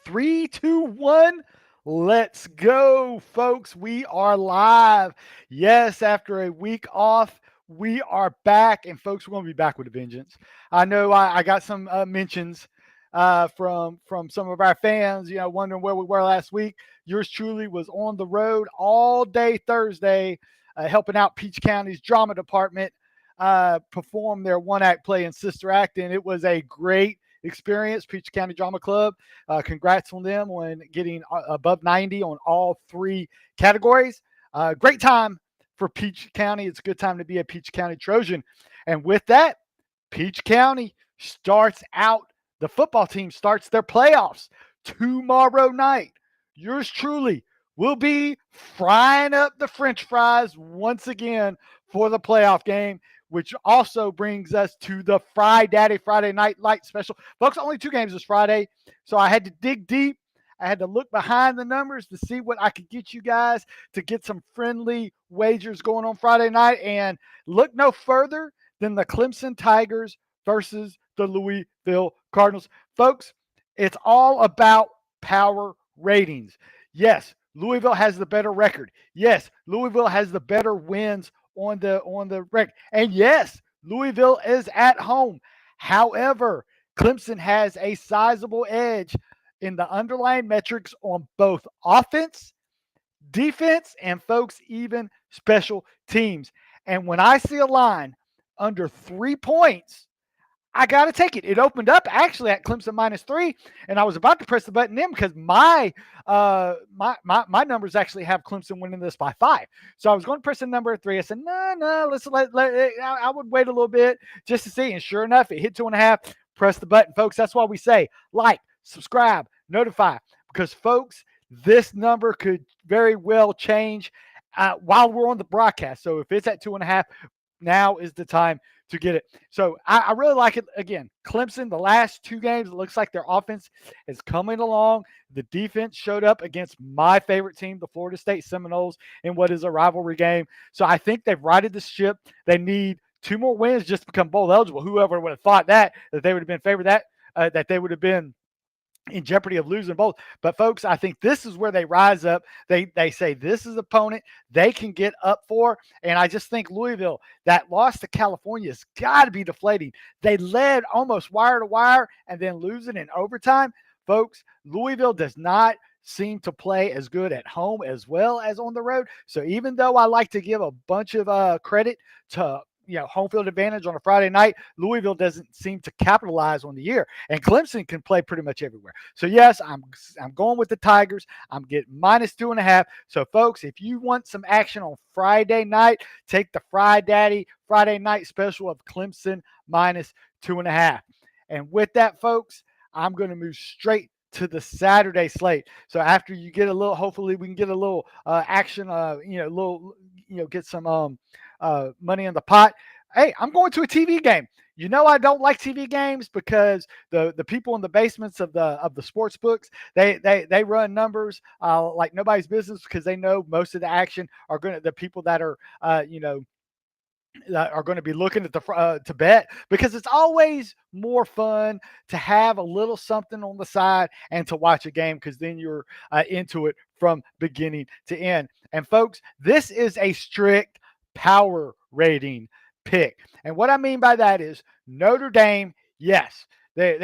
Three, two, one. Let's go, folks. We are live. Yes, after a week off, we are back. And, folks, we're going to be back with a vengeance. I know I got some mentions from some of our fans, wondering where we were last week. Yours truly was on the road all day Thursday, helping out Peach County's drama department perform their one act play in Sister Act. And it was a great experience. Peach County Drama Club. Congrats on them on getting above 90 on all three categories. Great time for Peach County. It's a good time to be a Peach County Trojan. And with that, Peach County starts out, the football team starts their playoffs tomorrow night. Yours truly will be frying up the French fries once again for the playoff game, which also brings us to the Fry Daddy Friday Night Light Special. Folks, only 2 games this Friday, so I had to dig deep. I had to look behind the numbers to see what I could get you guys to get some friendly wagers going on Friday night, and look no further than the Clemson Tigers versus the Louisville Cardinals. Folks, it's all about power ratings. Yes, Louisville has the better record. Yes, Louisville has the better wins on the record. And yes, Louisville is at home. However, Clemson has a sizable edge in the underlying metrics on both offense, defense, and, folks, even special teams. And when I see a line under 3 points, I got to take it. It opened up actually at Clemson -3, and I was about to press the button in because my numbers actually have Clemson winning this by 5. So I was going to press the number 3. I said, no, let's let I would wait a little bit just to see. And sure enough, it hit 2.5. Press the button, folks. That's why we say like, subscribe, notify, because, folks, this number could very well change while we're on the broadcast. So if it's at 2.5, now is the time to get it. So I really like it. Again, Clemson, the last 2 games, it looks like their offense is coming along. The defense showed up against my favorite team, the Florida State Seminoles, in what is a rivalry game. So I think they've righted the ship. They need 2 more wins just to become bowl eligible. Whoever would have thought that they would have been favored, that they would have been in jeopardy of losing both. But, folks, I think this is where they rise up. They say this is an opponent they can get up for. And I just think Louisville, that loss to California, has got to be deflating. They led almost wire to wire and then losing in overtime. Folks, Louisville does not seem to play as good at home as well as on the road. So even though I like to give a bunch of credit to home field advantage on a Friday night, Louisville doesn't seem to capitalize on the year. And Clemson can play pretty much everywhere. So, yes, I'm going with the Tigers. I'm getting -2.5. So, folks, if you want some action on Friday night, take the Fry Daddy Friday Night Special of Clemson -2.5. And with that, folks, I'm going to move straight to the Saturday slate. So after you get a little, hopefully we can get a little action, get some money in the pot. Hey, I'm going to a TV game. I don't like TV games because the people in the basements of the sports books, they run numbers like nobody's business, because they know most of the action are the people that are that are going to be looking at to bet, because it's always more fun to have a little something on the side and to watch a game, because then you're into it from beginning to end. And, folks, this is a strict power rating pick. And what I mean by that is Notre Dame, yes, they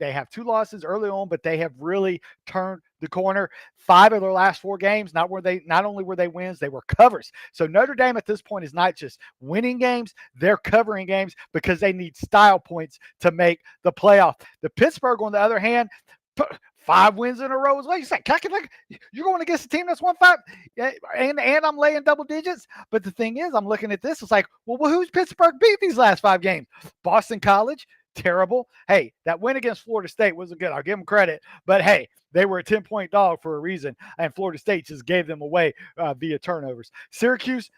have 2 losses early on, but they have really turned the corner. 5 of their last 4 games, not only were they wins, they were covers. So Notre Dame at this point is not just winning games, they're covering games because they need style points to make the playoff. The Pittsburgh, on the other hand, 5 wins in a row as well. You say, you're going against a team that's won 5, and I'm laying double digits. But the thing is, I'm looking at this. It's like, well, who's Pittsburgh beat these last 5 games? Boston College, terrible. Hey, that win against Florida State wasn't good. I'll give them credit. But, hey, they were a 10-point dog for a reason, and Florida State just gave them away via turnovers. Syracuse,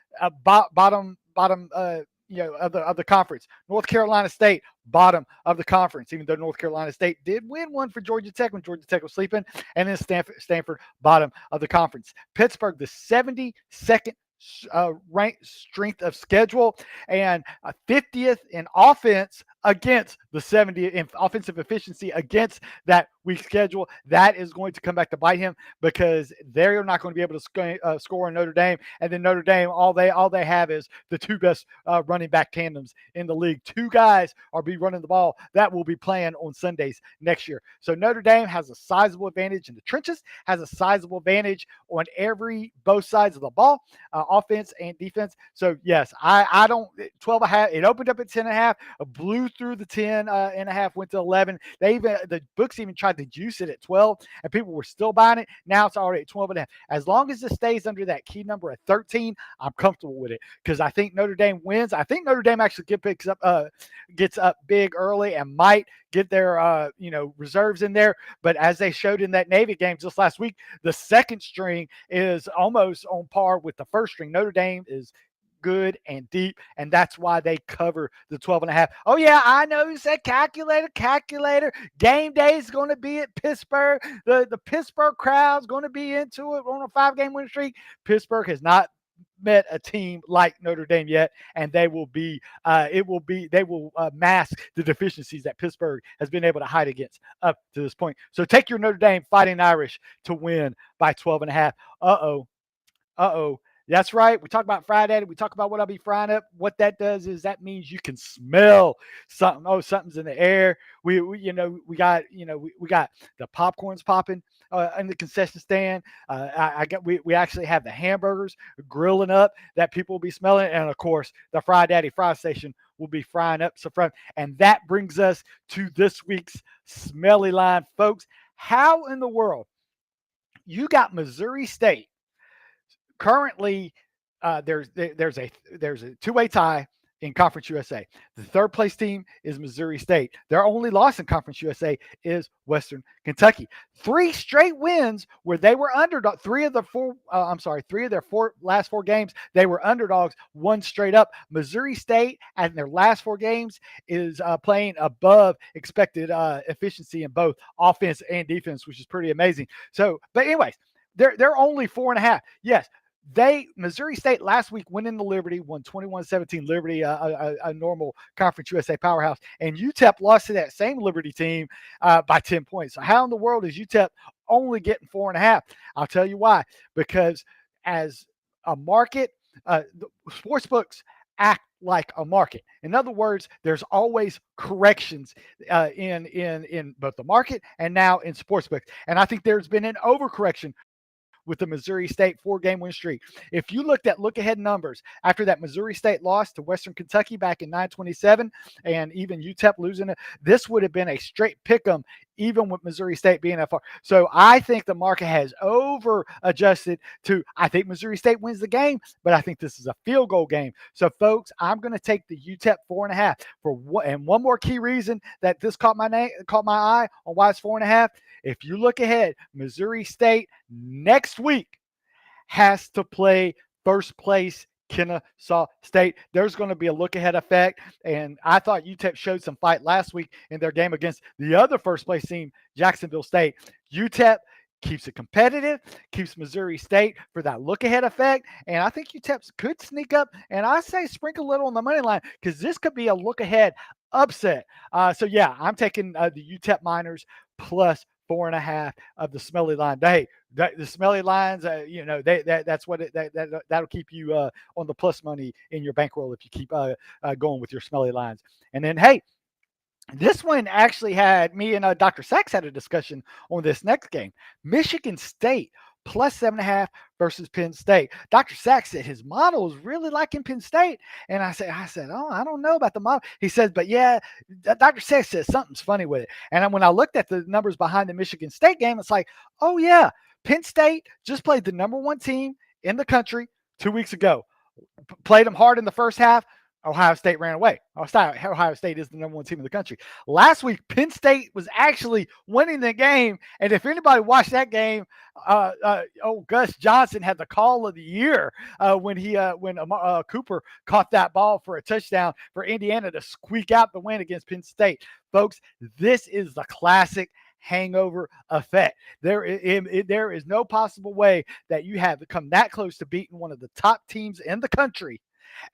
bottom of the conference. North Carolina State, bottom of the conference, even though North Carolina State did win one for Georgia Tech when Georgia Tech was sleeping. And then Stanford, bottom of the conference. Pittsburgh, the 72nd ranked strength of schedule, and 50th in offense against the 70 in offensive efficiency against that weak schedule. That is going to come back to bite him because they're not going to be able to score in Notre Dame. And then Notre Dame, all they have is the two best running back tandems in the league. Two guys are be running the ball that will be playing on Sundays next year. So Notre Dame has a sizable advantage in the trenches, has a sizable advantage on both sides of the ball, offense and defense. So yes, I don't 12 and a half. It opened up at 10 and a half, blew through the 10 and a half, went to 11. The books even tried to juice it at 12, and people were still buying it. Now it's already at 12 and a half. As long as it stays under that key number at 13, I'm comfortable with it because I think Notre Dame wins. I think Notre Dame actually gets up big early and might get their reserves in there. But as they showed in that Navy game just last week, the second string is almost on par with the first string. Notre Dame is good and deep, and that's why they cover the 12 and a half. Oh yeah, I know you said calculator. Game day is going to be at Pittsburgh. The Pittsburgh crowd's going to be into it on a 5-game win streak. Pittsburgh has not met a team like Notre Dame yet, and they will mask the deficiencies that Pittsburgh has been able to hide against up to this point. So take your Notre Dame Fighting Irish to win by 12 and a half. Uh-oh. That's right. We talk about Friday. We talk about what I'll be frying up. What that does is that means you can smell something. Oh, something's in the air. We got the popcorn's popping in the concession stand. We actually have the hamburgers grilling up that people will be smelling, and of course the Fry Daddy Fry Station will be frying up some fry. And that brings us to this week's smelly line, folks. How in the world you got Missouri State? Currently, there's a two-way tie in Conference USA. The third place team is Missouri State. Their only loss in Conference USA is Western Kentucky. 3 straight wins where they were underdog. Three of their last 4 games they were underdogs. One straight up. Missouri State, in their last 4 games, is playing above expected efficiency in both offense and defense, which is pretty amazing. So, but anyways, they're only 4.5. Yes. Missouri State last week went into Liberty, won 21-17. Liberty, a normal Conference USA powerhouse, and UTEP lost to that same Liberty team by 10 points. So how in the world is UTEP only getting 4.5? I'll tell you why. Because as a market, the sports books act like a market. In other words, there's always corrections in both the market and now in sportsbooks. And I think there's been an overcorrection with the Missouri State 4-game win streak. If you looked at look-ahead numbers after that Missouri State loss to Western Kentucky back in 9/27, and even UTEP losing it, this would have been a straight pick-em, even with Missouri State being that far. So I think the market has over-adjusted to, I think Missouri State wins the game, but I think this is a field goal game. So, folks, I'm going to take the UTEP 4.5 and one more key reason that this caught my eye on why it's 4.5. If you look ahead, Missouri State next week has to play first place Kennesaw State. There's going to be a look-ahead effect, and I thought UTEP showed some fight last week in their game against the other first-place team, Jacksonville State. UTEP keeps it competitive, keeps Missouri State for that look-ahead effect, and I think UTEP could sneak up, and I say sprinkle a little on the money line because this could be a look-ahead upset. So, yeah, I'm taking the UTEP Miners plus 4.5 of the smelly line. Hey, the smelly lines, that's what that'll keep you on the plus money in your bankroll if you keep going with your smelly lines. And then, hey, this one actually had me and Dr. Sachs had a discussion on this next game. Michigan State plus 7.5 versus Penn State. Dr. Sachs said his model is really liking Penn State. And I said, oh, I don't know about the model. He says, but yeah, Dr. Sachs says something's funny with it. And when I looked at the numbers behind the Michigan State game, it's like, oh yeah, Penn State just played the number 1 team in the country 2 weeks ago. Played them hard in the first half. Ohio State ran away. Ohio State is the number 1 team in the country. Last week, Penn State was actually winning the game. And if anybody watched that game, Gus Johnson had the call of the year when Cooper caught that ball for a touchdown for Indiana to squeak out the win against Penn State. Folks, this is the classic hangover effect. There is no possible way that you have come that close to beating one of the top teams in the country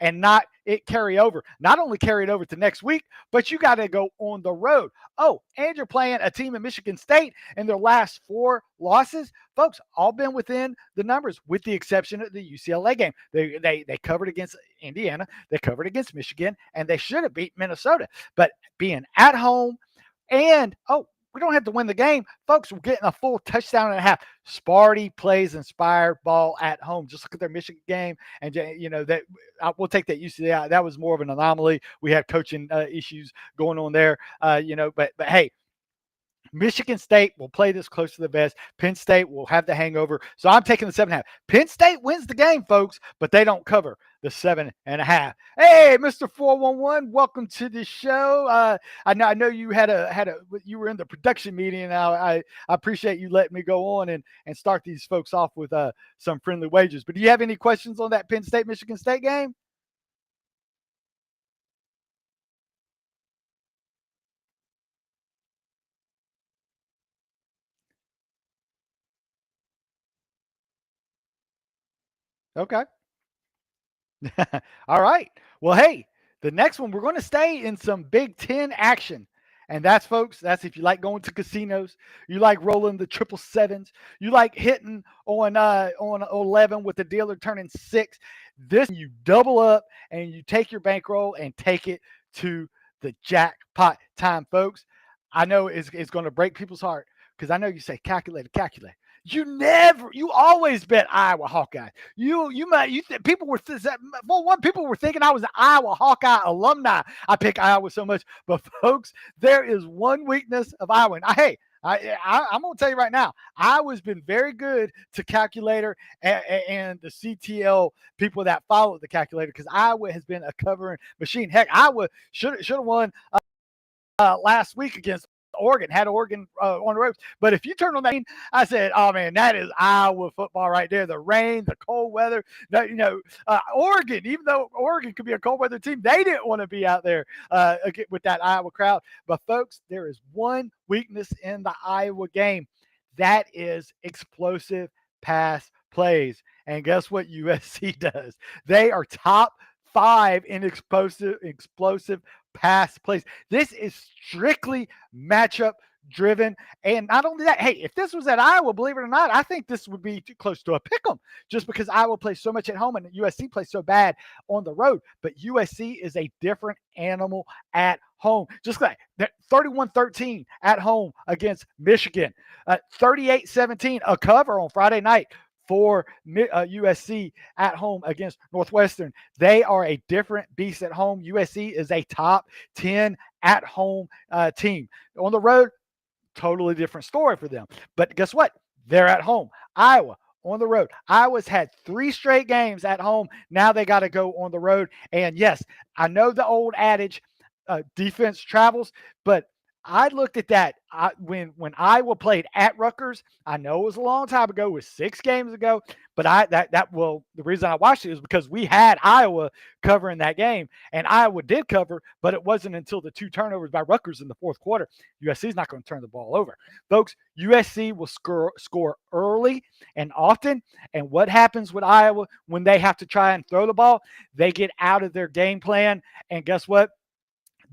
and not it carry over. Not only carry it over to next week, but you got to go on the road. Oh, and you're playing a team in Michigan State, and their last 4 losses, folks, all been within the numbers, with the exception of the UCLA game. They covered against Indiana, they covered against Michigan, and they should have beat Minnesota. But being at home, and we don't have to win the game, folks. We're getting a full touchdown and a half. Sparty plays inspired ball at home. Just look at their Michigan game, and that we'll take that UCLA. That was more of an anomaly. We had coaching issues going on there, But hey, Michigan State will play this close to the vest. Penn State will have the hangover. So I'm taking the 7.5. Penn State wins the game, folks, but they don't cover the 7.5. Hey, Mr. 411, welcome to the show. I know you you were in the production meeting, and I appreciate you letting me go on and start these folks off with some friendly wagers. But do you have any questions on that Penn State Michigan State game? Okay. All right. Well, hey, the next one, we're going to stay in some Big Ten action. And that's, folks, that's if you like going to casinos, you like rolling the 777s, you like hitting on 11 with the dealer turning 6. This, you double up and you take your bankroll and take it to the jackpot time, folks. I know it's going to break people's heart, because I know you say calculate, calculate. You always bet Iowa Hawkeye. People were people were thinking I was an Iowa Hawkeye alumni. I pick Iowa so much, but folks, there is one weakness of Iowa. And I'm going to tell you right now, Iowa's been very good to calculator and the CTL people that follow the calculator, because Iowa has been a covering machine. Heck, Iowa should have won last week against Oregon, had Oregon on the ropes. But if you turn on that, I said, oh man, that is Iowa football right there. The rain, the cold weather. Oregon, even though Oregon could be a cold weather team, they didn't want to be out there with that Iowa crowd. But folks, there is one weakness in the Iowa game. That is explosive pass plays. And guess what USC does? They are top 5 in explosive pass plays. This is strictly matchup driven. And not only that, hey, if this was at Iowa, believe it or not, I think this would be too close to a pick 'em, just because Iowa plays so much at home and USC plays so bad on the road. But USC is a different animal at home. Just like 31-13 at home against Michigan, 38-17, a cover on Friday night for USC at home against Northwestern. They are a different beast at home. USC is a top 10 at home team. On the road, totally different story for them. But guess what? They're at home. Iowa on the road. Iowa's had 3 straight games at home. Now they got to go on the road. And yes, I know the old adage, defense travels, but I looked at that when Iowa played at Rutgers. I know it was a long time ago, it was 6 games ago, but the reason I watched it is because we had Iowa covering that game, and Iowa did cover, but it wasn't until the 2 turnovers by Rutgers in the fourth quarter. USC is not going to turn the ball over, folks. USC will score early and often, and what happens with Iowa when they have to try and throw the ball? They get out of their game plan, and guess what?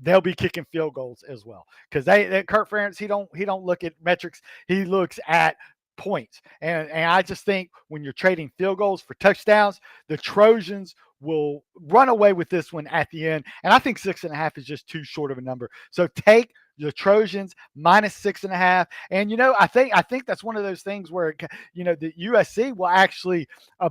They'll be kicking field goals as well, because Kirk Ferentz, he don't look at metrics, he looks at points, and I just think when you're trading field goals for touchdowns, the Trojans will run away with this one at the end, and I think 6.5 is just too short of a number. So take the Trojans minus 6.5, and I think that's one of those things where the USC will actually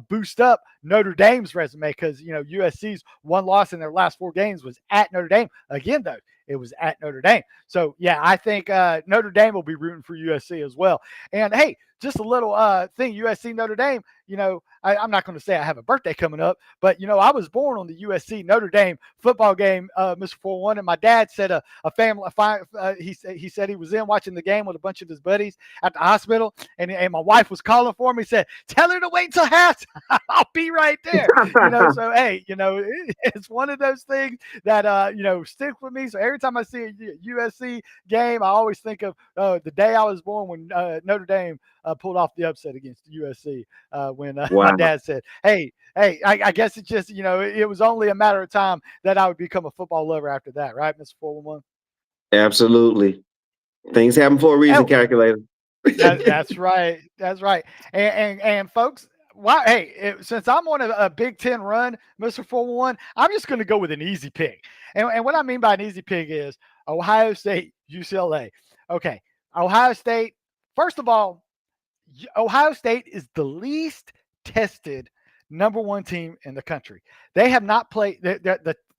boost up Notre Dame's resume, because USC's one loss in their last 4 games was at Notre Dame. Again, though, it was at Notre Dame. So yeah, I think Notre Dame will be rooting for USC as well. And hey, just a little thing, USC Notre Dame. I'm not going to say I have a birthday coming up, but I was born on the USC Notre Dame football game, Mr. 41, and my dad said a family. He said he was in watching the game with a bunch of his buddies at the hospital, and my wife was calling for me. Said, "Tell her to wait till halftime. I'll be right there." So hey, it's one of those things that stick with me. So every time I see a USC game, I always think of the day I was born when Notre Dame pulled off the upset against USC. When my Wow. dad said, "Hey, I guess it's just it was only a matter of time that I would become a football lover after that, right, Mr. 411?" Absolutely. Things happen for a reason, Oh, calculator. that's right. That's right. And folks, why? Hey, since I'm on a Big Ten run, Mister 411, I'm just going to go with an easy pick. And what I mean by an easy pick is Ohio State, UCLA. Okay, Ohio State. First of all, Ohio State is the least tested number one team in the country. They have not played.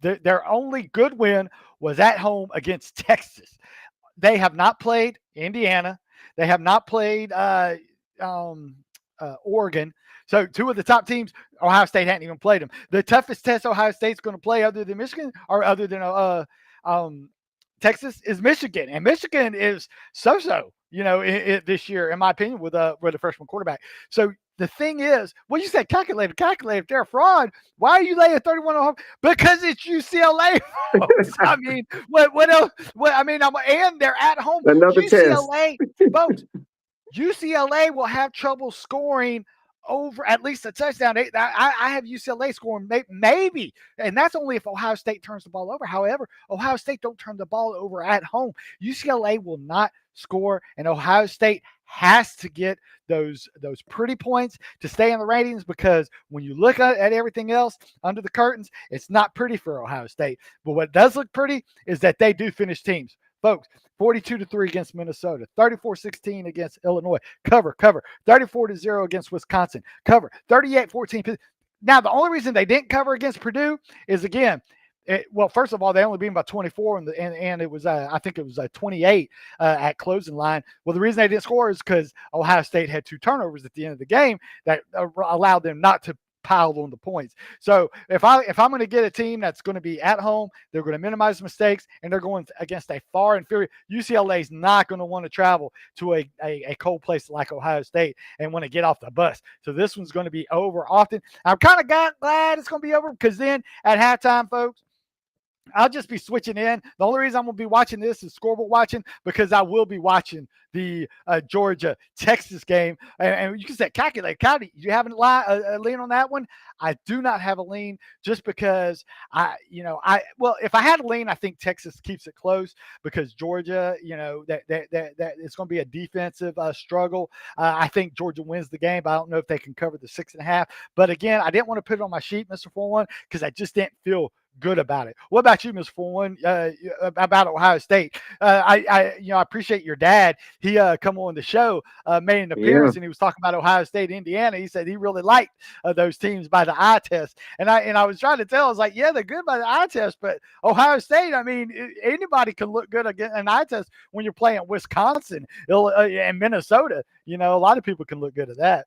Their only good win was at home against Texas. They have not played Indiana. They have not played um, Oregon. So two of the top teams, Ohio State hadn't even played them. The toughest test Ohio State's going to play, other than Michigan or other than um, Texas, is Michigan, and Michigan is so. This year, in my opinion, with a freshman quarterback. So the thing is, well, you said calculator. If they're a fraud, why are you laying 31 on home? Because it's UCLA, folks. I mean, what else? And they're at home. Another test. UCLA, folks. UCLA will have trouble scoring over at least a touchdown. I have UCLA scoring maybe, and that's only if Ohio State turns the ball over. However, Ohio State don't turn the ball over at home. UCLA will not score, and Ohio State has to get those pretty points to stay in the ratings, because when you look at everything else under the curtains, it's not pretty for Ohio State. But what does look pretty is that they do finish teams. Folks, 42-3 against Minnesota, 34-16 against Illinois, cover, 34-0 against Wisconsin, cover, 38-14. Now, the only reason they didn't cover against Purdue is, again, first of all, they only beat them by 24, and it was, I think it was 28 at closing line. Well, the reason they didn't score is because Ohio State had 2 turnovers at the end of the game that allowed them not to pile on the points. So if I'm going to get a team that's going to be at home, they're going to minimize mistakes, and they're going against a far inferior. UCLA is not going to want to travel to a cold place like Ohio State and want to get off the bus. So this one's going to be over often. I'm kind of glad it's going to be over, because then at halftime, folks, I'll just be switching in. The only reason I'm going to be watching this is scoreboard watching, because I will be watching the Georgia-Texas game. And you can say, calculate. Do you have a lean on that one? I do not have a lean, just because if I had a lean, I think Texas keeps it close, because Georgia, that it's going to be a defensive struggle. I think Georgia wins the game, but I don't know if they can cover the 6.5. But again, I didn't want to put it on my sheet, Mr. 4-1, because I just didn't feel good about it. What about you, Ms. 4-1, about Ohio State? I appreciate your dad. He come on the show, made an appearance, and he was talking about Ohio State, Indiana. He said he really liked those teams by the eye test, and I was trying to tell. I was like, yeah, they're good by the eye test, but Ohio State, I mean, anybody can look good against an eye test when you're playing Wisconsin and Minnesota. A lot of people can look good at that.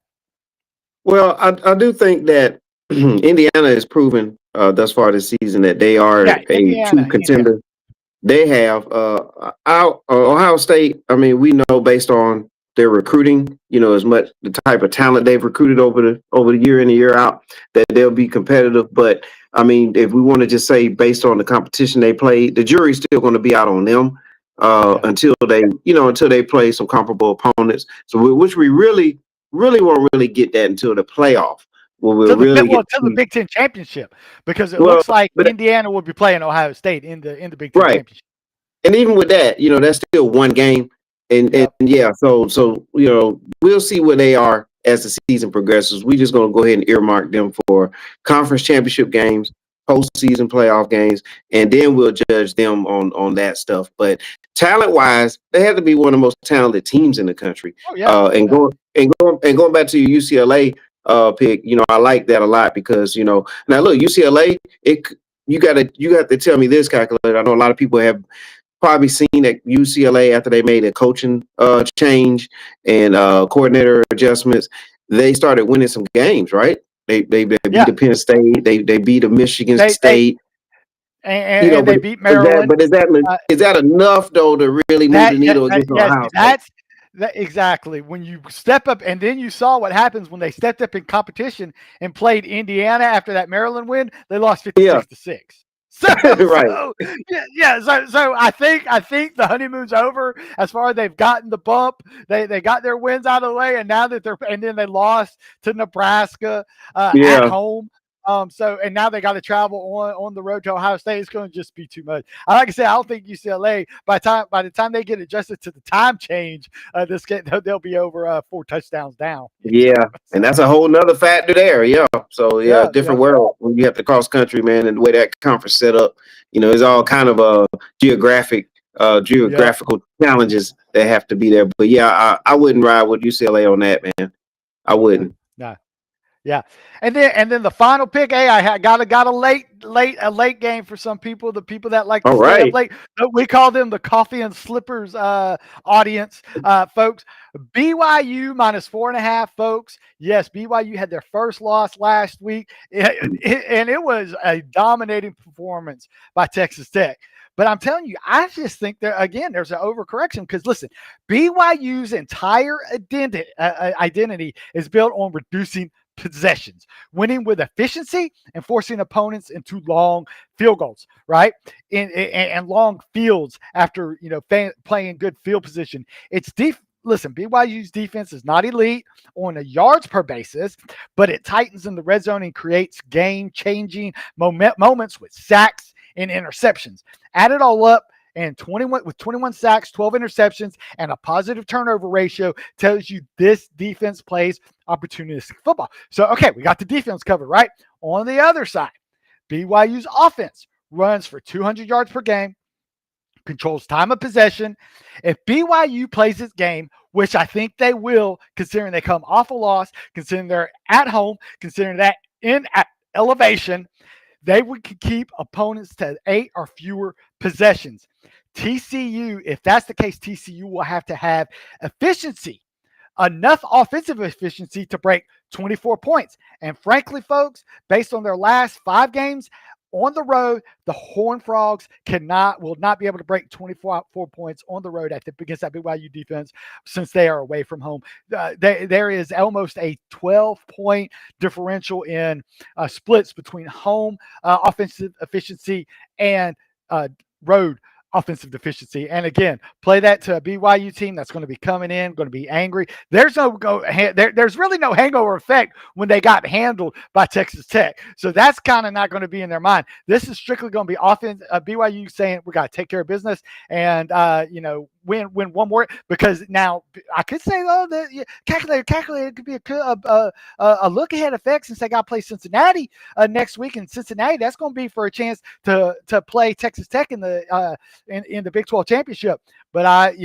Well, I do think that Indiana has proven thus far this season that they are a true contender. They have Ohio State. I mean, we know based on their recruiting, as much the type of talent they've recruited over the year in and year out, that they'll be competitive. But I mean, if we want to just say based on the competition they played, the jury's still going to be out on them until they play some comparable opponents. So which we really won't really get that until the playoff. To the Big Ten championship, because it looks like Indiana will be playing Ohio State in the Big Ten championship. And even with that, that's still one game, and yeah, so we'll see where they are as the season progresses. We're just going to go ahead and earmark them for conference championship games, postseason playoff games, and then we'll judge them on that stuff. But talent wise, they have to be one of the most talented teams in the country. Oh, yeah. Going back to your UCLA pick, I like that a lot, because now look, UCLA, you got to tell me this, calculator. I know a lot of people have probably seen at UCLA after they made a coaching change and coordinator adjustments, they started winning some games, right? They beat the Penn State, they beat the Michigan State. And they beat Maryland. Is that enough though to really move the needle against Ohio State? Exactly. When you step up, and then you saw what happens when they stepped up in competition and played Indiana after that Maryland win, they lost 56-6. So, Right. so I think the honeymoon's over as far as they've gotten the bump. They got their wins out of the way, and now that then they lost to Nebraska at Yeah. home. So and now they got to travel on the road to Ohio State. It's going to just be too much. Like I said, I don't think UCLA by the time they get adjusted to the time change, this game they'll be over 4 touchdowns down. Yeah. And that's a whole nother factor there. Yeah. So yeah, Yeah, different world when you have the cross country, man, and the way that conference set up. It's all kind of yeah. geographical challenges that have to be there. But yeah, I wouldn't ride with UCLA on that, man. I No, wouldn't. no. Yeah, and then the final pick. Hey, got a late game for some people. The people that like to All stay up right. late. We call them the coffee and slippers audience, folks. BYU -4.5, folks. Yes, BYU had their first loss last week, and it was a dominating performance by Texas Tech. But I'm telling you, I just think there's an overcorrection because listen, BYU's entire identity is built on reducing possessions, winning with efficiency, and forcing opponents into long field goals, right? And long fields after playing good field position. It's deep. Listen, BYU's defense is not elite on a yards per basis, but it tightens in the red zone and creates game-changing moments with sacks and interceptions. Add it all up, and 21 sacks, 12 interceptions, and a positive turnover ratio tells you this defense plays opportunistic football. So, okay, we got the defense covered, right? On the other side, BYU's offense runs for 200 yards per game, controls time of possession. If BYU plays its game, which I think they will, considering they come off a loss, considering they're at home, considering that in elevation, they would keep opponents to 8 or fewer possessions. TCU, if that's the case, TCU will have to have efficiency, enough offensive efficiency to break 24 points. And frankly, folks, based on their last 5 games on the road, the Horned Frogs will not be able to break 24 points on the road against that BYU defense since they are away from home. There is almost a 12-point differential in splits between home offensive efficiency and road offensive deficiency. And again, play that to a BYU team that's going to be coming in, going to be angry. There's really no hangover effect when they got handled by Texas Tech. So that's kind of not going to be in their mind. This is strictly going to be offense. BYU saying we got to take care of business and win one more, because now I could say, calculator could be a look ahead effect since they got to play Cincinnati next week. In Cincinnati, that's going to be for a chance to play Texas Tech in the Big 12 championship. But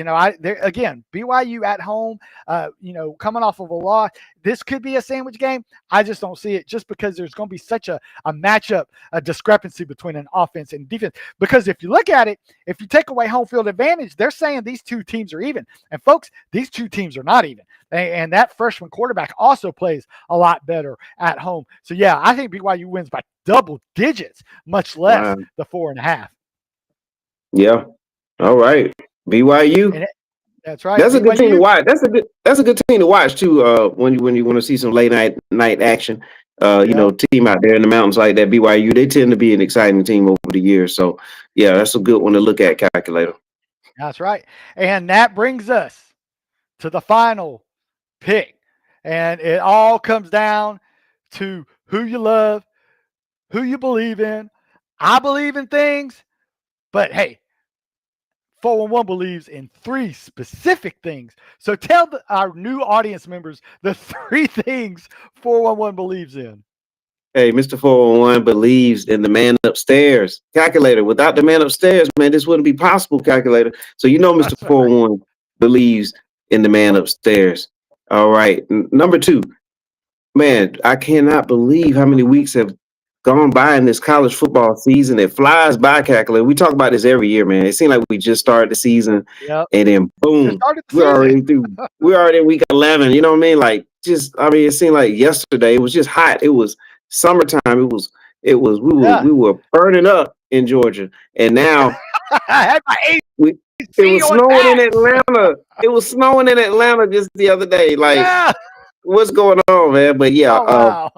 again, BYU at home, coming off of a loss, this could be a sandwich game. I just don't see it, just because there's going to be such a matchup, a discrepancy between an offense and defense. Because if you look at it, if you take away home field advantage, they're saying these two teams are even. And folks, these two teams are not even. And that freshman quarterback also plays a lot better at home. So yeah, I think BYU wins by double digits, much less the 4.5. Yeah. All right. BYU. That's right. That's a good team to watch. That's a good team to watch too. When you want to see some late night action, team out there in the mountains like that. BYU, they tend to be an exciting team over the years. So yeah, that's a good one to look at, calculator. That's right. And that brings us to the final pick, and it all comes down to who you love, who you believe in. I believe in things, but hey, 411 believes in 3 specific things. So tell our new audience members the 3 things 411 believes in. Hey, Mr. 411 believes in the man upstairs. Calculator, without the man upstairs, man, this wouldn't be possible, calculator. So Mr. 411 believes in the man upstairs. All right. Number 2, man, I cannot believe how many weeks have gone by in this college football season. It flies by, calculator. We talk about this every year, man. It seems like we just started the season, and then boom, we're already through. We're already in week 11. You know what I mean? Like, it seemed like yesterday. It was just hot. It was summertime. We were burning up in Georgia, and now I had my it was snowing in Atlanta. It was snowing in Atlanta just the other day. Like, what's going on, man? But yeah,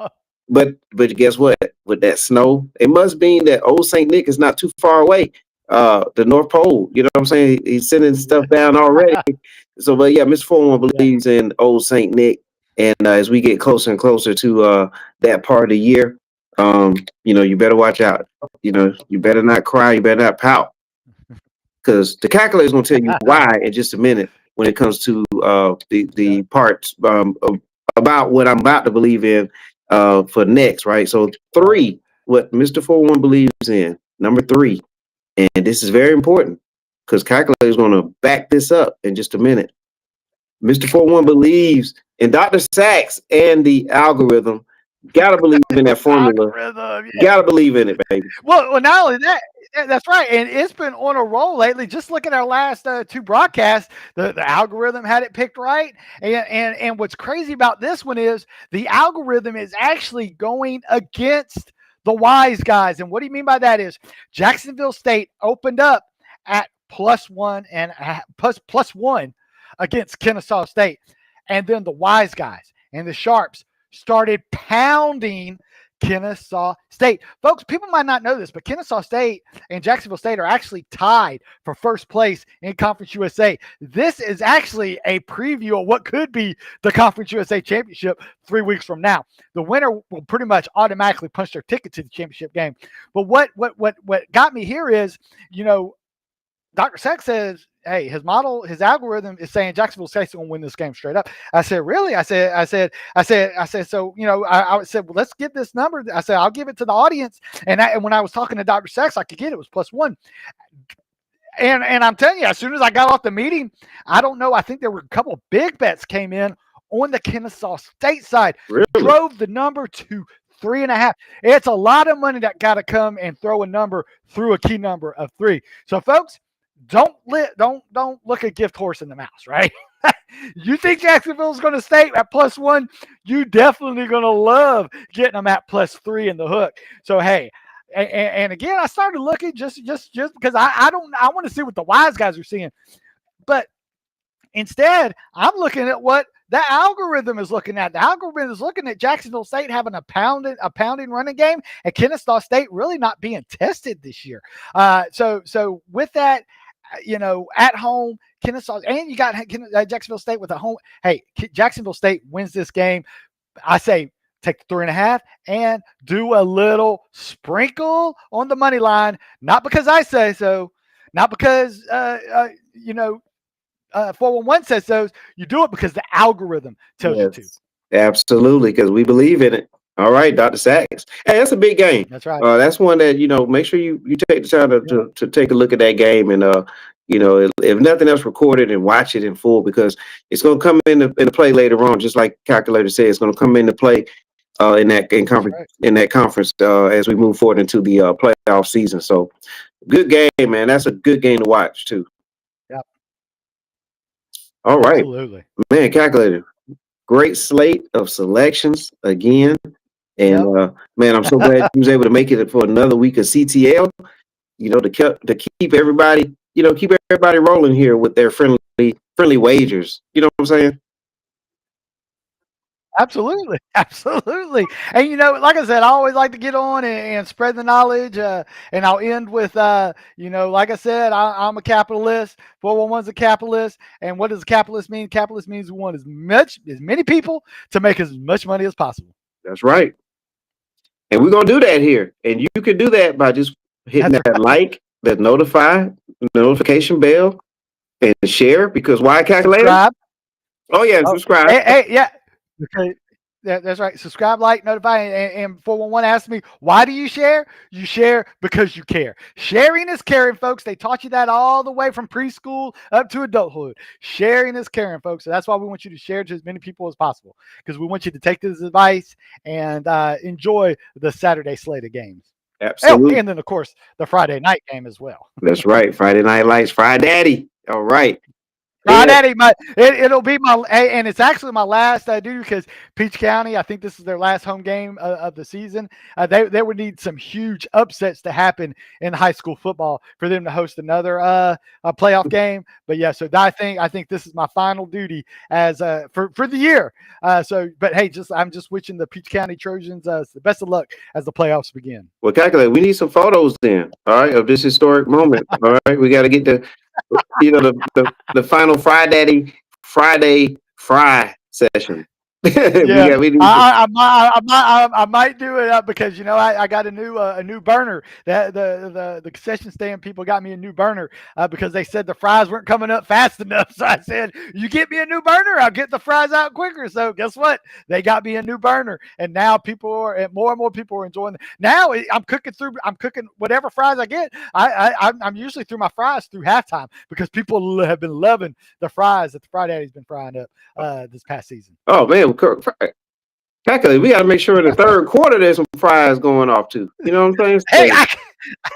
but guess what? With that snow, it must mean that old Saint Nick is not too far away. The North Pole. You know what I'm saying? He's sending stuff down already. So, but yeah, Mr. 411 Yeah. believes in old Saint Nick, and as we get closer and closer to that part of the year, you better watch out. You better not cry. You better not pout, because the calculator is going to tell you why in just a minute when it comes to the parts about what I'm about to believe in for next, right? So three, what Mr. 41 believes in, number three, and this is very important because calculator is going to back this up in just a minute. Mr. 41 believes in Dr. Sachs and the algorithm. Gotta believe in that formula. Algorithm, yeah. Gotta believe in it, baby. Well, not only that, that's right, and it's been on a roll lately. Just look at our last two broadcasts. The algorithm had it picked right, and what's crazy about this one is the algorithm is actually going against the wise guys. And what do you mean by that? Is Jacksonville State opened up at +1 and plus 1 against Kennesaw State, and then the wise guys and the sharps started pounding Kennesaw State. Folks, people might not know this, but Kennesaw State and Jacksonville State are actually tied for first place in Conference USA. This is actually a preview of what could be the Conference USA Championship 3 weeks from now. The winner will pretty much automatically punch their ticket to the championship game. But what got me here is, Dr. Sachs says, hey, his algorithm is saying Jacksonville State's going to win this game straight up. I said, really? I said, so, I said, well, let's get this number. I said, I'll give it to the audience. And when I was talking to Dr. Sachs, I could get it was +1. And I'm telling you, as soon as I got off the meeting, I don't know. I think there were a couple of big bets came in on the Kennesaw State side. Really? Drove the number to 3.5. It's a lot of money that got to come and throw a number through a key number of 3. So, folks, don't look a gift horse in the mouse, right? You think Jacksonville's going to stay at +1? You definitely going to love getting them at +3 in the hook. So hey, and again, I started looking just because I want to see what the wise guys are seeing, but instead I'm looking at what the algorithm is looking at. The algorithm is looking at Jacksonville State having a pounding running game, and Kennesaw State really not being tested this year. So with that, at home, Kennesaw, and you got Jacksonville State with a home. Hey, Jacksonville State wins this game. I say take the 3.5 and do a little sprinkle on the money line. Not because I say so, not because 411 says so. You do it because the algorithm tells you to. Absolutely, because we believe in it. All right, Dr. Sachs. Hey, that's a big game. That's right. That's one that, make sure you take the time to take a look at that game, and if nothing else, record it and watch it in full, because it's going to come into play later on, just like calculator said. It's going to come into play in that conference as we move forward into the playoff season. So good game, man. That's a good game to watch too. Yep. All right. Absolutely. Man, calculator. Great slate of selections again. And man, I'm so glad you was able to make it for another week of CTL, to keep everybody, rolling here with their friendly wagers. You know what I'm saying? Absolutely. And like I said, I always like to get on and spread the knowledge. And I'll end with, like I said, I'm a capitalist. 411's a capitalist. And what does a capitalist mean? Capitalist means we want as many people to make as much money as possible. That's right. And we're gonna do that here. And you can do that by just hitting that like, that notification bell, and share. Because why, calculator? Subscribe. Oh yeah, subscribe. Hey, yeah. Okay. That's right. Subscribe, like, notify, and 411 asked me, why do you share? You share because you care. Sharing is caring, folks. They taught you that all the way from preschool up to adulthood. Sharing is caring, folks. So that's why we want you to share to as many people as possible, because we want you to take this advice and enjoy the Saturday slate of games. Absolutely. And then, of course, the Friday night game as well. That's right. Friday Night Lights, Friday Daddy. All right. Crawdaddy, it'll be my, and it's actually my last duty because Peach County, I think this is their last home game of the season. They would need some huge upsets to happen in high school football for them to host another a playoff game. But yeah, so I think this is my final duty as for the year. But hey, I'm just wishing the Peach County Trojans the best of luck as the playoffs begin. Well, calculate. We need some photos then. All right, of this historic moment. All right, we got to get the final Friday fry session. Yeah, I might do it because I got a new burner. That the concession stand people got me a new burner because they said the fries weren't coming up fast enough. So I said, "You get me a new burner, I'll get the fries out quicker." So guess what? They got me a new burner, and now more and more people are enjoying it. Now I'm cooking whatever fries I get. I'm usually through my fries through halftime because people have been loving the fries that the Friday Daddy's been frying up this past season. Oh man, calculate. We got to make sure in the third quarter there's some fries going off too. You know what I'm saying? Hey,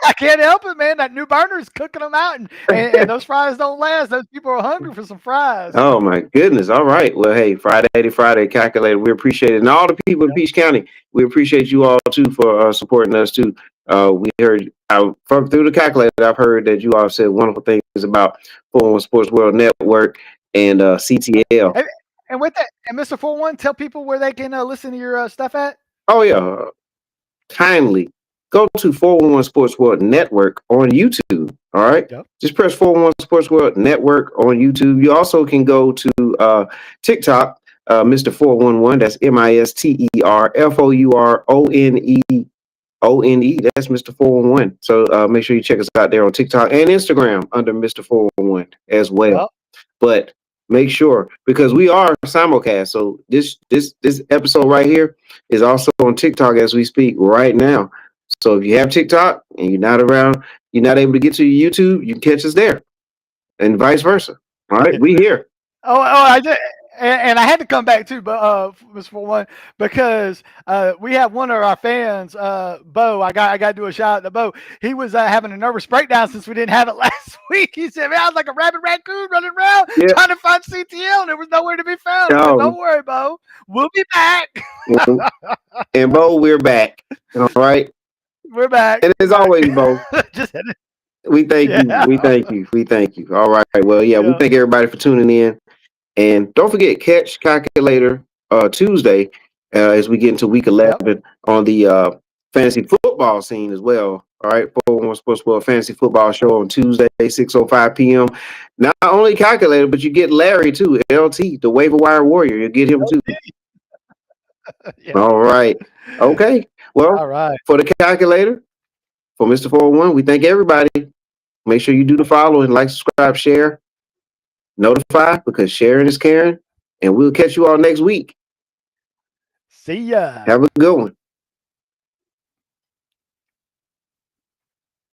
I can't help it, man. That new burner's cooking them out, and those fries don't last. Those people are hungry for some fries. Oh my goodness! All right. Well, hey, Friday calculator. We appreciate it, and all the people in Peach County. We appreciate you all too for supporting us too. We heard from through the calculator. I've heard that you all said wonderful things about 411 Sports World Network and CTL. And with that, and Mr. 41, tell people where they can listen to your stuff at. Oh yeah, kindly go to 411 Sports World Network on YouTube. All right, yep. Just press 411 Sports World Network on YouTube. You also can go to TikTok, Mr. 411. That's MisterFourOne. That's Mr. 411. So make sure you check us out there on TikTok and Instagram under Mr. 411 as well. Yep. But make sure, because we are simulcast. So this episode right here is also on TikTok as we speak right now. So if you have TikTok and you're not around, you're not able to get to your YouTube, you can catch us there, and vice versa. All right, we here. I did. And I had to come back too, but Mr. 41, because we have one of our fans, Bo. I got to do a shout out to Bo. He was having a nervous breakdown since we didn't have it last week. He said, "Man, I was like a rabid raccoon running around trying to find CTL, and there was nowhere to be found." Said, "Don't worry, Bo. We'll be back." And Bo, we're back. All right, we're back. And as always, Bo. We thank you. We thank you. We thank you. All right. Well, we thank everybody for tuning in. And don't forget, catch Calculator Tuesday as we get into week 11 on the fantasy football scene as well. All right, 411 Sports World Fantasy Football Show on Tuesday, 6:05 p.m. Not only Calculator, but you get Larry too, LT, the waiver wire warrior. You get him too. All right. Okay. Well, for the Calculator, for Mr. 401, we thank everybody. Make sure you do the following: like, subscribe, share. Notify, because sharing is caring, and we'll catch you all next week. See ya. Have a good one.